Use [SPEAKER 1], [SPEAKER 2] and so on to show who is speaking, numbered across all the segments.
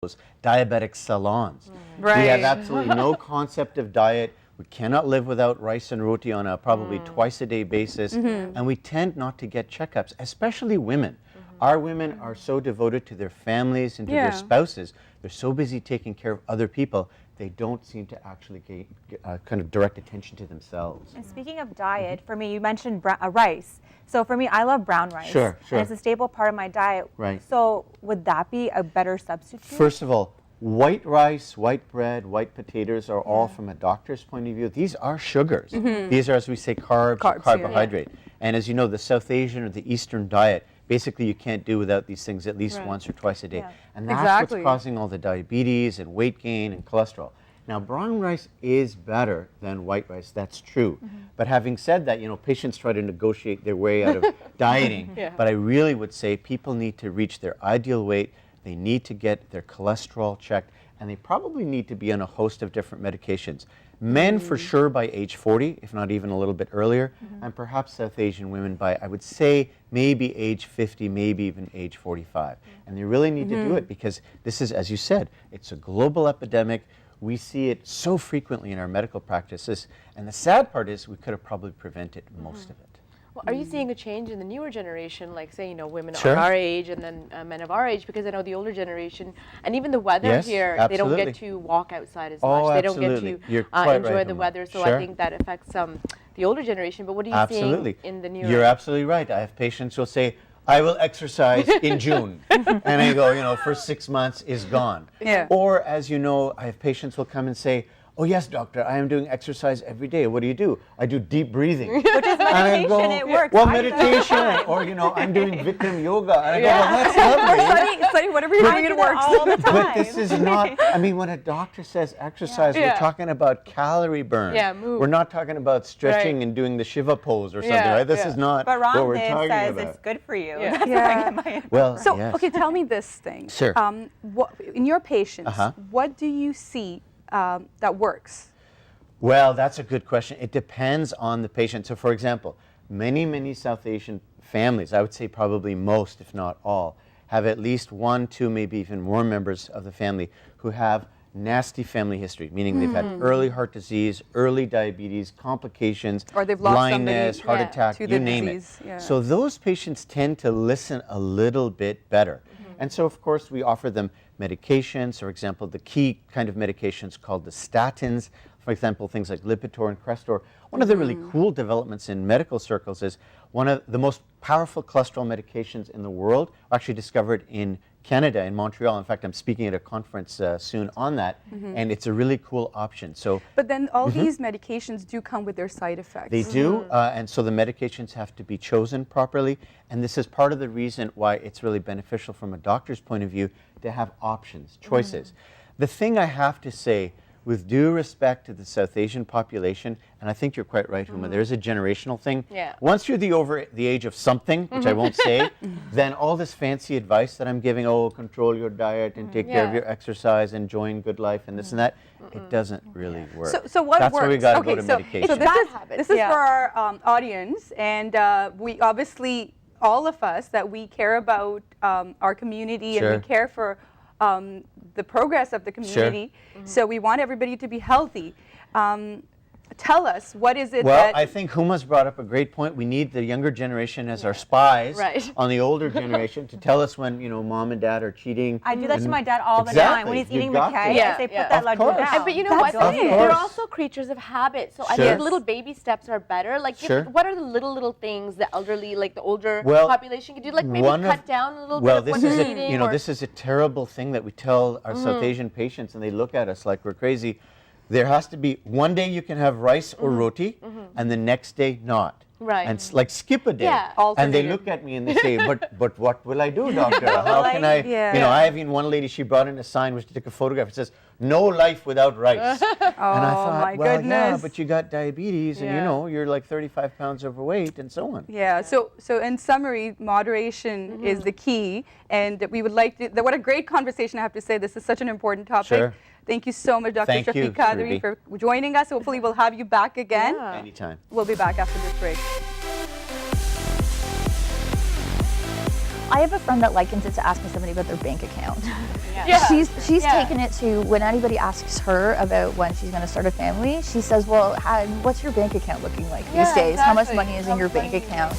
[SPEAKER 1] those diabetic salons.
[SPEAKER 2] Right.
[SPEAKER 1] We have absolutely no concept of diet. We cannot live without rice and roti on a probably twice a day basis. And we tend not to get checkups, especially women. Our women are so devoted to their families and to their spouses. They're so busy taking care of other people, they don't seem to actually kind of direct attention to themselves.
[SPEAKER 3] And speaking of diet, for me, you mentioned rice. So for me, I love brown rice.
[SPEAKER 1] Sure.
[SPEAKER 3] And it's a staple part of my diet.
[SPEAKER 1] Right.
[SPEAKER 3] So would that be a better substitute?
[SPEAKER 1] First of all, white rice, white bread, white potatoes are all, from a doctor's point of view, these are sugars. These are, as we say, carbs or carbohydrate. And as you know, the South Asian or the Eastern diet, basically you can't do without these things at least once or twice a day. And that's what's causing all the diabetes and weight gain and cholesterol. Now, brown rice is better than white rice, that's true. But having said that, you know, patients try to negotiate their way out of dieting. But I really would say people need to reach their ideal weight, they need to get their cholesterol checked, and they probably need to be on a host of different medications. Men for sure by age 40, if not even a little bit earlier, and perhaps South Asian women by, I would say, maybe age 50, maybe even age 45. And they really need to do it because this is, as you said, it's a global epidemic. We see it so frequently in our medical practices. And the sad part is we could have probably prevented most of it.
[SPEAKER 4] Well, are you seeing a change in the newer generation, like say, you know, women of our age and then men of our age? Because I know the older generation and even the weather here, they don't get to walk outside as much. They don't get to enjoy the weather. So I think that affects the older generation. But what are you seeing in the newer?
[SPEAKER 1] You're absolutely right. I have patients who will say, I will exercise in June. And I go, you know, for 6 months is gone. Or as you know, I have patients who will come and say, oh yes, doctor, I am doing exercise every day. What do? I do deep breathing.
[SPEAKER 3] Which is meditation, it works.
[SPEAKER 1] Well, meditation, or you know, I'm doing Bikram yoga. And I go, well, that's lovely.
[SPEAKER 2] Study whatever you're doing, it works.
[SPEAKER 3] All the time.
[SPEAKER 1] But this is not, I mean, when a doctor says exercise, we're talking about calorie burn. We're not talking about stretching and doing the Shiva pose or something, right? This is not what we're talking
[SPEAKER 3] says
[SPEAKER 1] about.
[SPEAKER 3] It's good for you.
[SPEAKER 1] Well,
[SPEAKER 2] so, okay, tell me this thing.
[SPEAKER 1] Sure.
[SPEAKER 2] In your patients, what do you see that works?
[SPEAKER 1] Well, that's a good question. It depends on the patient. So for example, many South Asian families, I would say probably most, if not all, have at least 1, 2, maybe even more members of the family who have nasty family history, meaning they've had early heart disease, early diabetes, complications,
[SPEAKER 2] or they've lost
[SPEAKER 1] blindness, heart attack,
[SPEAKER 2] to
[SPEAKER 1] you name it. So those patients tend to listen a little bit better. And so, of course, we offer them medications. For example, the key kind of medications called the statins, for example, things like Lipitor and Crestor. One of the really cool developments in medical circles is one of the most powerful cholesterol medications in the world, actually discovered in Canada, in Montreal. In fact, I'm speaking at a conference soon on that, and it's a really cool option. So,
[SPEAKER 2] but then all these medications do come with their side effects.
[SPEAKER 1] They do, and so the medications have to be chosen properly, and this is part of the reason why it's really beneficial from a doctor's point of view to have options, choices. The thing I have to say, with due respect to the South Asian population, and I think you're quite right, Huma, there's a generational thing. Once you're over the age of something, which I won't say, then all this fancy advice that I'm giving, oh, control your diet and take care of your exercise, enjoying good life and this and that, it doesn't really work.
[SPEAKER 2] So what
[SPEAKER 1] That's
[SPEAKER 2] works?
[SPEAKER 1] why we got to go to medication.
[SPEAKER 2] So this is for our audience, and we obviously, all of us, that we care about our community and we care for the progress of the community. So we want everybody to be healthy. Tell us, what is it
[SPEAKER 1] that... Well, I think Huma's brought up a great point. We need the younger generation as our spies on the older generation to tell us when, you know, mom and dad are cheating.
[SPEAKER 3] I do that to my dad all the time. When he's eating with Kay, I say, put that laddu down.
[SPEAKER 4] But you know what? They're also creatures of habit. So I think little baby steps are better. Like, what are the little things the elderly, like the older population can do? Like maybe cut down a little bit of what they're eating.
[SPEAKER 1] You know, this is a terrible thing that we tell our South Asian patients, and they look at us like we're crazy. There has to be one day you can have rice or roti, and the next day not. And like skip a day. And they look at me and they say, but what will I do, doctor? How can I, you know, I have even one lady, she brought in a sign which took a photograph. It says, no life without rice. And I thought, well, yeah, but you got diabetes and you know, you're like 35 pounds overweight and so on.
[SPEAKER 2] So in summary, moderation is the key. And we would like to, what a great conversation, I have to say. This is such an important topic. Thank you so much, Dr. Shafiq Qadri, for joining us. Hopefully we'll have you back again.
[SPEAKER 1] Anytime.
[SPEAKER 2] We'll be back after this break.
[SPEAKER 5] I have a friend that likens it to asking somebody about their bank account.
[SPEAKER 4] Yeah.
[SPEAKER 5] She's taken it to when anybody asks her about when she's going to start a family, she says, well, what's your bank account looking like these days?
[SPEAKER 4] Exactly.
[SPEAKER 5] How much money is in your bank account?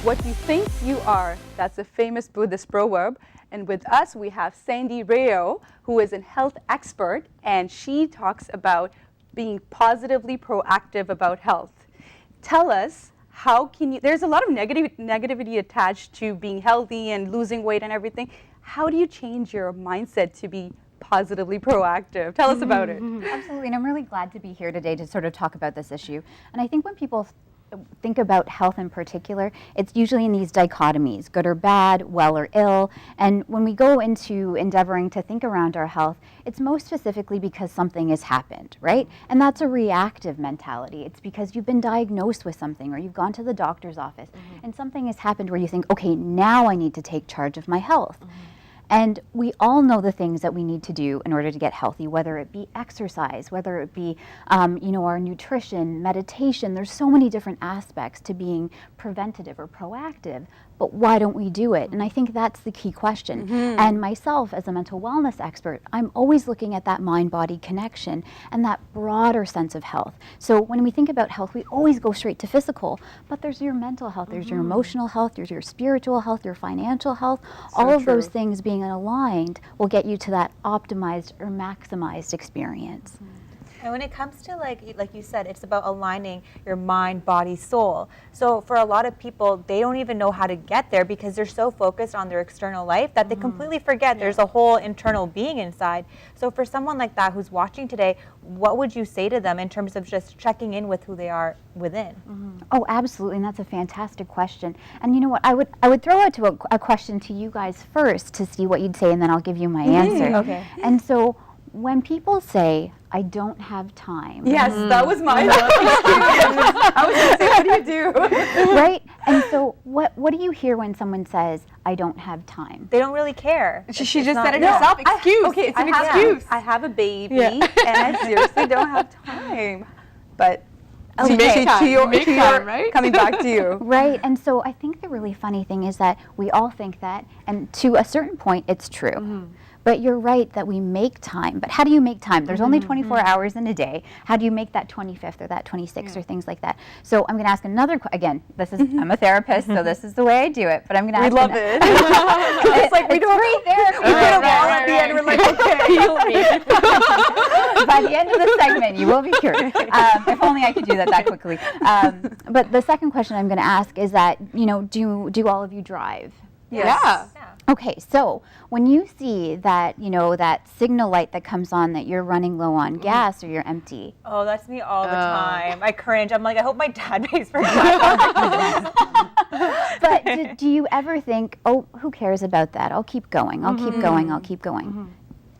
[SPEAKER 2] What you think you are, that's a famous Buddhist proverb. And with us, we have Sandy Rayo, who is a health expert, and she talks about being positively proactive about health. Tell us, how can you, there's a lot of negativity attached to being healthy and losing weight and everything. How do you change your mindset to be positively proactive? Tell us about it.
[SPEAKER 5] Absolutely, and I'm really glad to be here today to sort of talk about this issue. And I think when people think about health in particular, it's usually in these dichotomies, good or bad, well or ill. And when we go into endeavoring to think around our health, it's most specifically because something has happened, right? And that's a reactive mentality. It's because you've been diagnosed with something or you've gone to the doctor's office and something has happened where you think, okay, now I need to take charge of my health. And we all know the things that we need to do in order to get healthy, whether it be exercise, whether it be, our nutrition, meditation. There's so many different aspects to being preventative or proactive. But why don't we do it? And I think that's the key question. And myself, as a mental wellness expert, I'm always looking at that mind-body connection and that broader sense of health. So when we think about health, we always go straight to physical, but there's your mental health, there's your emotional health, there's your spiritual health, your financial health. All of those things being aligned will get you to that optimized or maximized experience.
[SPEAKER 3] And when it comes to, like you said, it's about aligning your mind, body, soul. So for a lot of people, they don't even know how to get there because they're so focused on their external life that they completely forget there's a whole internal being inside. So for someone like that who's watching today, what would you say to them in terms of just checking in with who they are within?
[SPEAKER 5] Oh, absolutely, and that's a fantastic question. And you know what, I would throw out to a question to you guys first to see what you'd say, and then I'll give you my answer.
[SPEAKER 3] Okay.
[SPEAKER 5] And so when people say, I don't have time.
[SPEAKER 2] Yes, that was my excuse. I was going to say, what do you do?
[SPEAKER 5] Right? And so what do you hear when someone says, I don't have time?
[SPEAKER 3] They don't really care.
[SPEAKER 4] She just said it herself. Excuse.
[SPEAKER 2] Okay,
[SPEAKER 4] it's an excuse.
[SPEAKER 2] I have a baby, and I seriously don't have time. But right? Coming back to you.
[SPEAKER 5] Right, and so I think the really funny thing is that we all think that, and to a certain point it's true. But you're right that we make time. But how do you make time? There's only 24 hours in a day. How do you make that 25th or that 26th or things like that? So I'm going to ask another again, this is I'm a therapist, so this is the way I do it. But I'm going to ask.
[SPEAKER 2] We love it.
[SPEAKER 5] It's like we don't free therapy.
[SPEAKER 2] We put a wall at the end. We're like, okay.
[SPEAKER 5] By the end of the segment, you will be cured. If only I could do that quickly. But the second question I'm going to ask is that, you know, do all of you drive?
[SPEAKER 2] Yes. Yeah.
[SPEAKER 5] Okay, so when you see that, you know, that signal light that comes on that you're running low on gas or you're empty.
[SPEAKER 3] Oh, that's me all the time. I cringe. I'm like, I hope my dad pays for gas.
[SPEAKER 5] But do you ever think, oh, who cares about that? I'll keep going. I'll keep going. I'll keep going.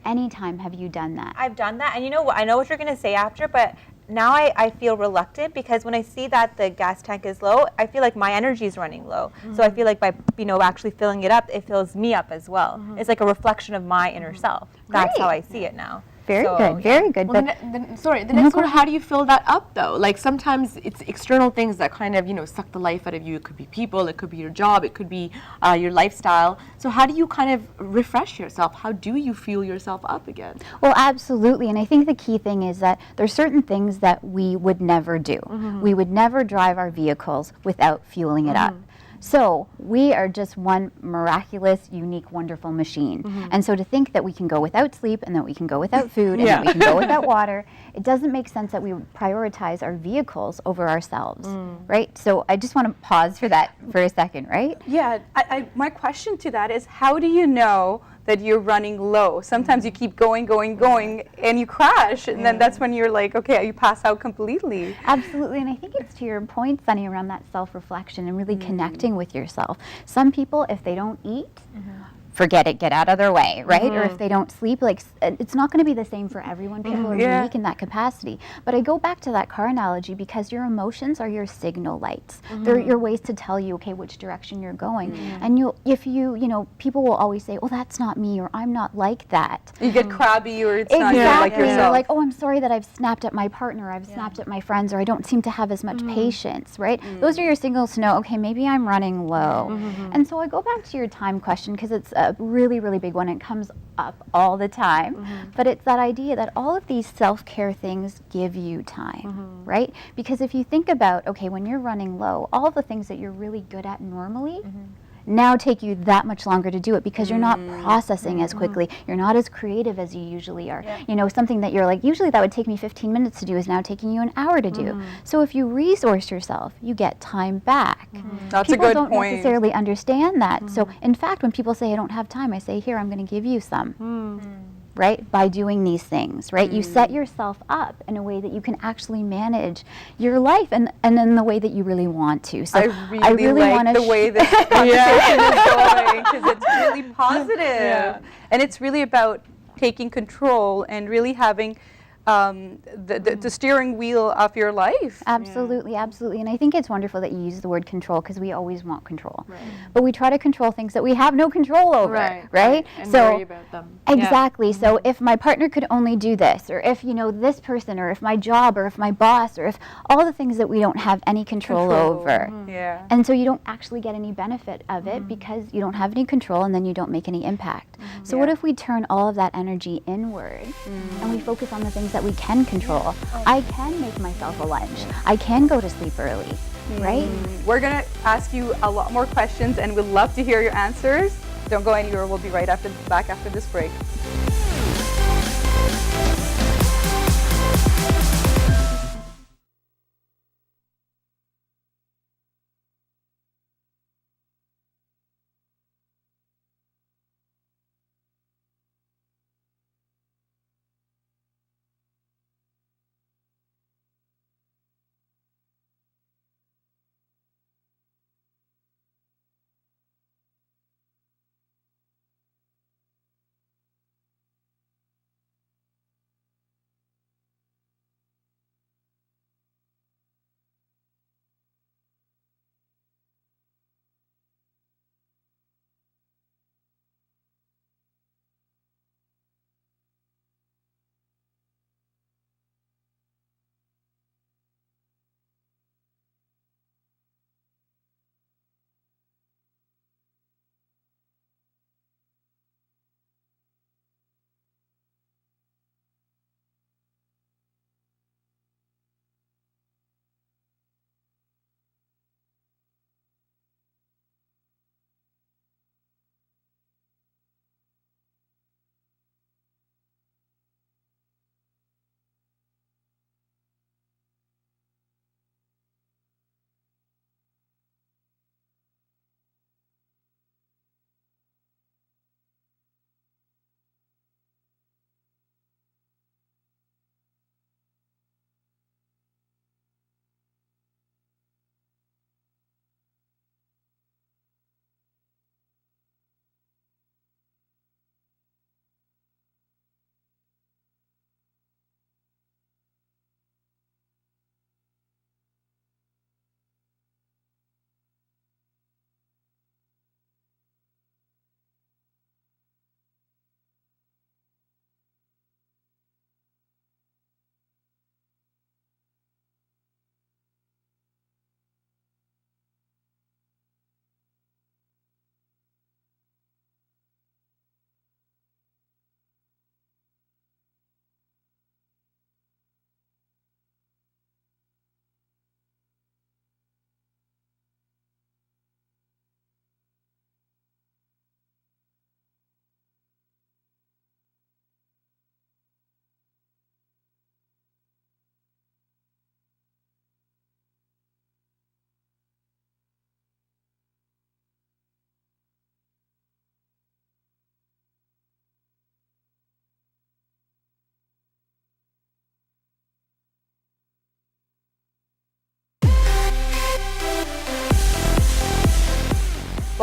[SPEAKER 5] Anytime have you done that?
[SPEAKER 3] I've done that. And you know what? I know what you're going to say after, but now I feel reluctant because when I see that the gas tank is low, I feel like my energy is running low. So I feel like by, you know, actually filling it up, it fills me up as well. It's like a reflection of my inner self. That's how I see it now.
[SPEAKER 5] Very good, very good.
[SPEAKER 4] Well, the next one, how do you fill that up though? Like sometimes it's external things that kind of, you know, suck the life out of you. It could be people, it could be your job, it could be your lifestyle. So how do you kind of refresh yourself? How do you fuel yourself up again?
[SPEAKER 5] Well, absolutely. And I think the key thing is that there's certain things that we would never do. We would never drive our vehicles without fueling it up. So we are just one miraculous, unique, wonderful machine. And so to think that we can go without sleep and that we can go without food and that we can go without water, it doesn't make sense that we would prioritize our vehicles over ourselves, right? So I just want to pause for that for a second, right?
[SPEAKER 2] Yeah, my question to that is, how do you know that you're running low? Sometimes you keep going, and you crash, and then that's when you're like, okay, you pass out completely.
[SPEAKER 5] Absolutely, and I think it's to your point, Sunny, around that self-reflection and really connecting with yourself. Some people, if they don't eat, forget it, get out of their way, right? Or if they don't sleep, like it's not going to be the same for everyone. People are unique in that capacity. But I go back to that car analogy because your emotions are your signal lights. They're your ways to tell you, okay, which direction you're going. And if you know, people will always say, oh, that's not me, or I'm not like that.
[SPEAKER 2] You get crabby, or it's
[SPEAKER 5] not
[SPEAKER 2] like yourself.
[SPEAKER 5] Like, oh, I'm sorry that I've snapped at my partner, I've snapped at my friends, or I don't seem to have as much patience, right? Those are your signals to know, okay, maybe I'm running low. And so I go back to your time question because it's a really, really big one. It comes up all the time. But it's that idea that all of these self-care things give you time, right? Because if you think about, okay, when you're running low, all the things that you're really good at normally now take you that much longer to do it because you're not processing as quickly. You're not as creative as you usually are. You know, something that you're like, usually that would take me 15 minutes to do is now taking you an hour to do. So if you resource yourself, you get time back.
[SPEAKER 2] That's
[SPEAKER 5] people
[SPEAKER 2] a good
[SPEAKER 5] don't
[SPEAKER 2] point.
[SPEAKER 5] necessarily understand that. So in fact, when people say I don't have time, I say, here, I'm going to give you some. Right? By doing these things, right? You set yourself up in a way that you can actually manage your life and in the way that you really want to. So
[SPEAKER 2] I really like the way this conversation is going because it's really positive. And it's really about taking control and really having the steering wheel of your life.
[SPEAKER 5] Absolutely, absolutely. And I think it's wonderful that you use the word control because we always want control. But we try to control things that we have no control over, right?
[SPEAKER 4] And
[SPEAKER 5] so
[SPEAKER 4] worry about them.
[SPEAKER 5] Exactly. So if my partner could only do this, or if, you know, this person, or if my job, or if my boss, or if all the things that we don't have any control over. And so you don't actually get any benefit of it because you don't have any control and then you don't make any impact. So what if we turn all of that energy inward and we focus on the things that we can control? I can make myself a lunch. I can go to sleep early, right?
[SPEAKER 2] We're going to ask you a lot more questions and we'd love to hear your answers. Don't go anywhere. We'll be back after this break.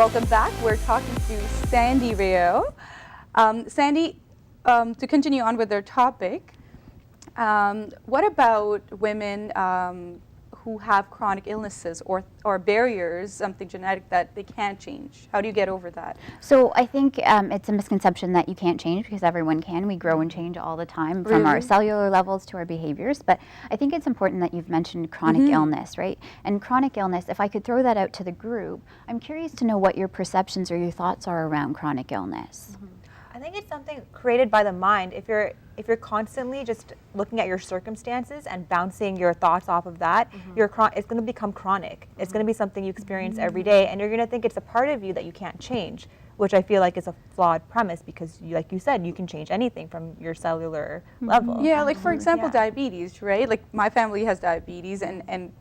[SPEAKER 2] Welcome back. We're talking to Sandy Rayo. Sandy, to continue on with their topic, what about women who have chronic illnesses or barriers, something genetic that they can't change? How do you get over that?
[SPEAKER 5] So I think it's a misconception that you can't change, because everyone can. We grow and change all the time, from our cellular levels to our behaviors. But I think it's important that you've mentioned chronic illness, right? And chronic illness, if I could throw that out to the group, I'm curious to know what your perceptions or your thoughts are around chronic illness.
[SPEAKER 3] I think it's something created by the mind. If you're constantly just looking at your circumstances and bouncing your thoughts off of that, it's going to become chronic. It's going to be something you experience every day, and you're going to think it's a part of you that you can't change, which I feel like is a flawed premise, because like you said, you can change anything from your cellular level.
[SPEAKER 2] Yeah, like for example, diabetes, right? Like my family has diabetes, and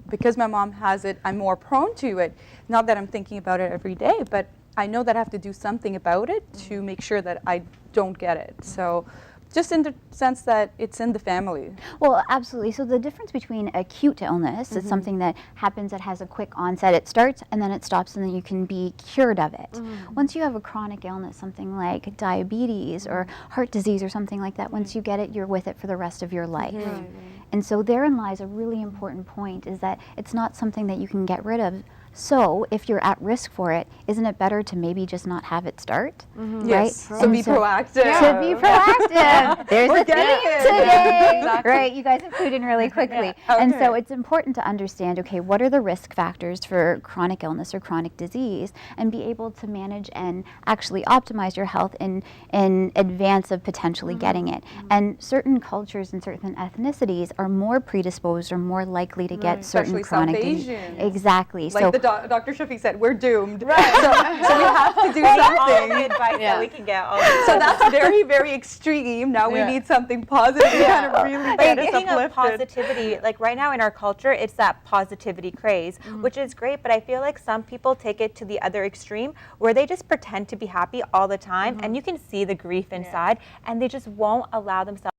[SPEAKER 2] because my mom has it, I'm more prone to it. Not that I'm thinking about it every day, but I know that I have to do something about it to make sure that I don't get it. So just in the sense that it's in the family.
[SPEAKER 5] Well, absolutely. So the difference between acute illness is something that happens that has a quick onset. It starts and then it stops, and then you can be cured of it. Once you have a chronic illness, something like diabetes or heart disease or something like that, once you get it, you're with it for the rest of your life. And so therein lies a really important point, is that it's not something that you can get rid of. So if you're at risk for it, isn't it better to maybe just not have it start?
[SPEAKER 2] Yes. So be proactive.
[SPEAKER 5] To be proactive. There's a theme today. Right, you guys have clued in really quickly. And so it's important to understand, okay, what are the risk factors for chronic illness or chronic disease, and be able to manage and actually optimize your health in advance of potentially getting it. And certain cultures and certain ethnicities are more predisposed or more likely to get certain chronic disease. Exactly.
[SPEAKER 2] Like so Dr. Shafiq said, we're doomed. Right. So we have to do something.
[SPEAKER 3] All the advice that we can get.
[SPEAKER 2] So that's very, very extreme. Now we need something positive to kind of really get us
[SPEAKER 3] Speaking of
[SPEAKER 2] uplifted.
[SPEAKER 3] positivity, like right now in our culture, it's that positivity craze, which is great, but I feel like some people take it to the other extreme, where they just pretend to be happy all the time, and you can see the grief inside, and they just won't allow themselves